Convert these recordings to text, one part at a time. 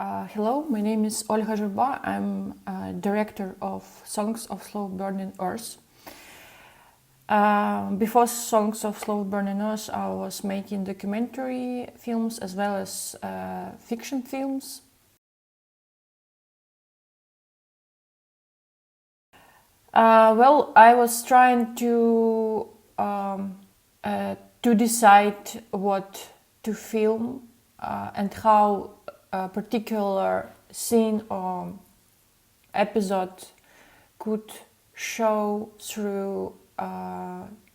Hello, my name is Olha Zhurba. I'm director of Songs of Slow Burning Earth. Before Songs of Slow Burning Earth, I was making documentary films as well as fiction films. I was trying to decide what to film and how a particular scene or episode could show through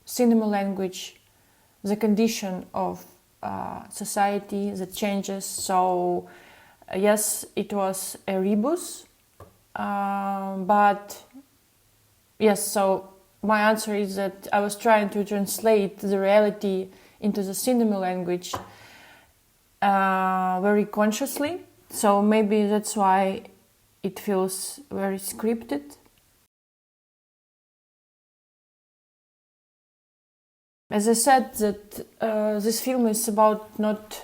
cinema language the condition of society, the changes. So yes, it was a rebus, but yes, so my answer is that I was trying to translate the reality into the cinema language very consciously. So maybe that's why it feels very scripted. As I said, that this film is about not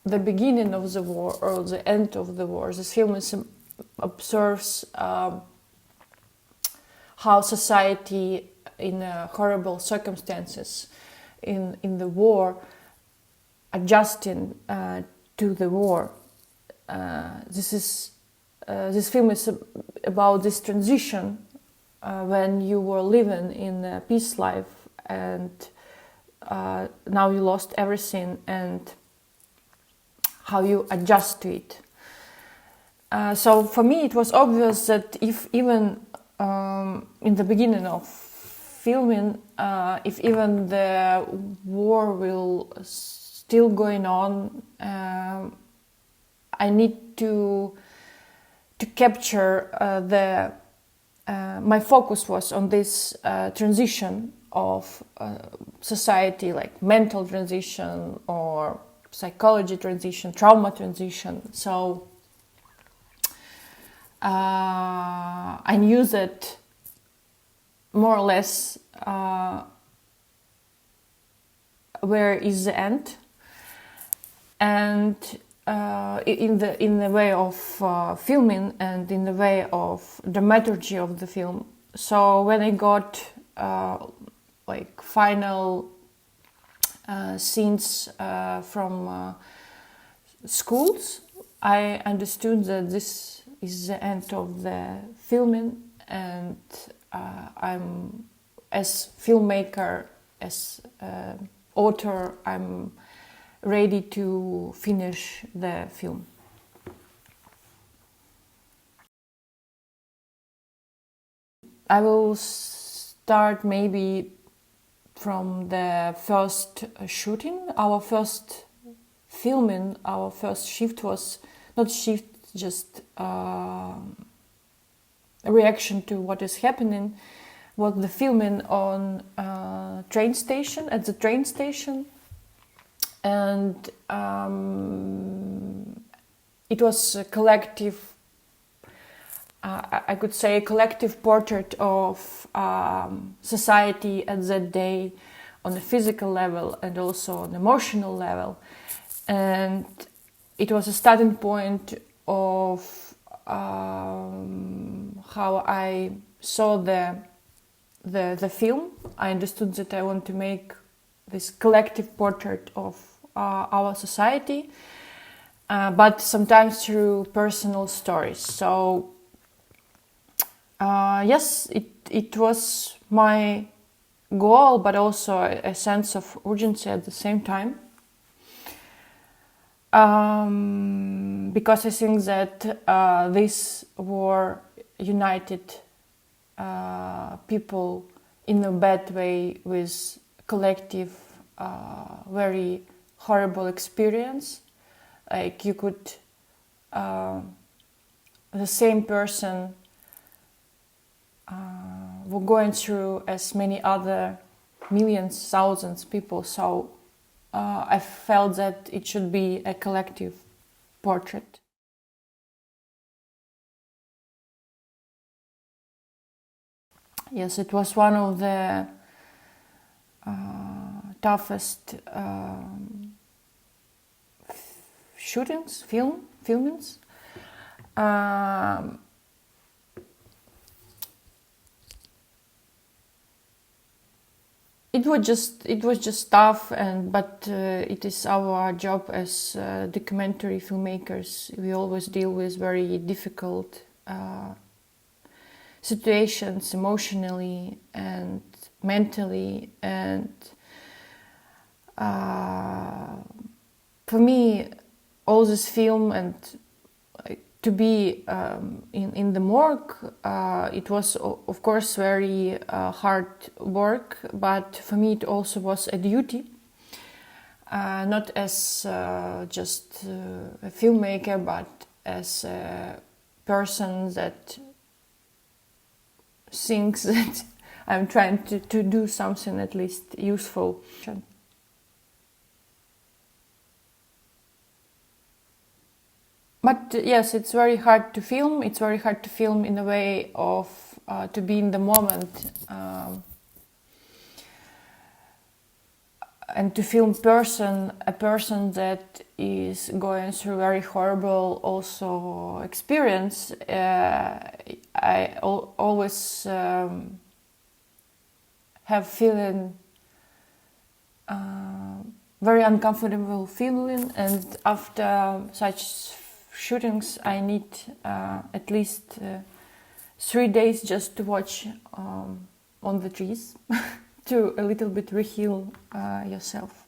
the beginning of the war or the end of the war. This film observes how society in horrible circumstances in the war adjusting to the war. This film is about this transition when you were living in a peace life and now you lost everything and how you adjust to it. So for me it was obvious that if even in the beginning of filming, if even the war will still going on, I need to capture my focus was on this transition of society, like mental transition or psychology transition, trauma transition. So I knew that more or less where is the end, and in the way of filming and in the way of dramaturgy of the film. So when I got like final scenes from schools, I understood that this is the end of the filming, and I'm, as filmmaker, as author, I'm ready to finish the film. I will start maybe from the first shooting. Our first filming, our first shift was not shift, just a reaction to what is happening, was the filming on train station, at the train station, and it was a collective, I could say a collective portrait of society at that day on a physical level and also on emotional level, and it was a starting point of how I saw the film. I understood that I want to make this collective portrait of our society, but sometimes through personal stories. So yes, it was my goal, but also a sense of urgency at the same time. Because I think that this war united people in a bad way with collective, very horrible experience. Like you could, the same person were going through as many other millions, thousands people. So I felt that it should be a collective portrait. Yes, it was one of the toughest shootings, filmings. Um, it was just tough, but it is our job as documentary filmmakers. We always deal with very difficult situations emotionally and mentally, and for me, all this film and to be in the morgue, it was of course very hard work, but for me it also was a duty, not as just a filmmaker, but as a person that thinks that I'm trying to do something at least useful. But yes, it's very hard to film. It's very hard to film in a way of to be in the moment and to film a person that is going through very horrible also experience. I always have feeling very uncomfortable feeling, and after such shootings I need at least 3 days just to watch on the trees to a little bit reheal yourself.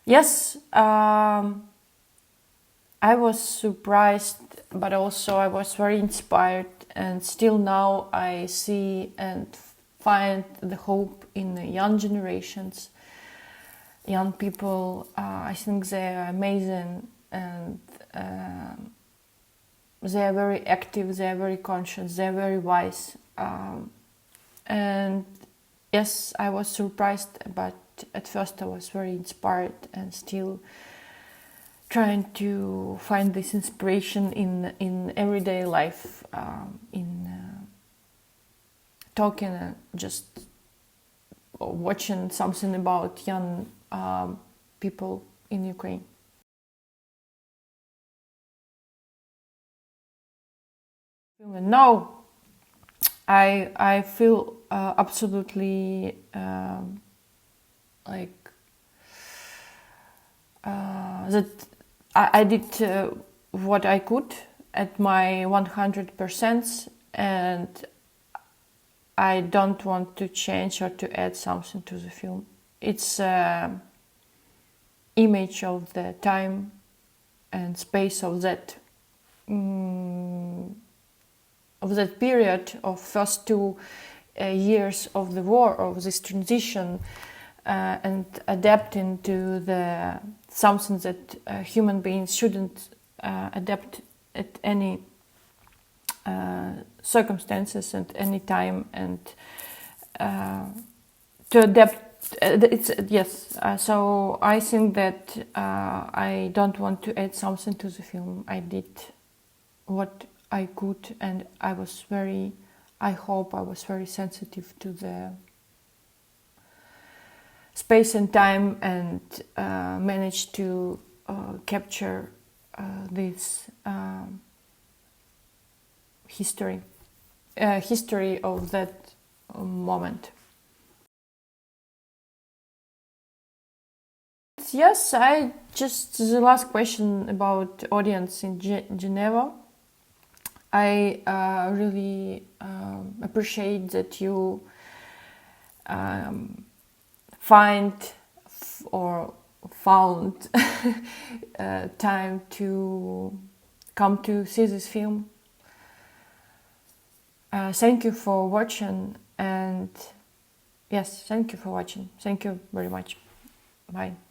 Yes, I was surprised, but also I was very inspired, and still now I see and find the hope in the young generations, young people. I think they are amazing, and they are very active, they are very conscious, they are very wise. And yes, I was surprised, but at first I was very inspired and still trying to find this inspiration in everyday life, in talking and just watching something about young people in Ukraine. No, I feel absolutely like that I did what I could at my 100%, and I don't want to change or to add something to the film. It's an image of the time and space of that period of first 2 years of the war, of this transition, and adapting to the something that human beings shouldn't adapt at any circumstances and any time, and to adapt. So I think that I don't want to add something to the film. I did what I could, and I hope I was very sensitive to the space and time, and managed to capture this history of that moment. Yes, the last question about audience in Geneva. I really appreciate that you found time to come to see this film. Thank you for watching, and yes, thank you for watching. Thank you very much. Bye.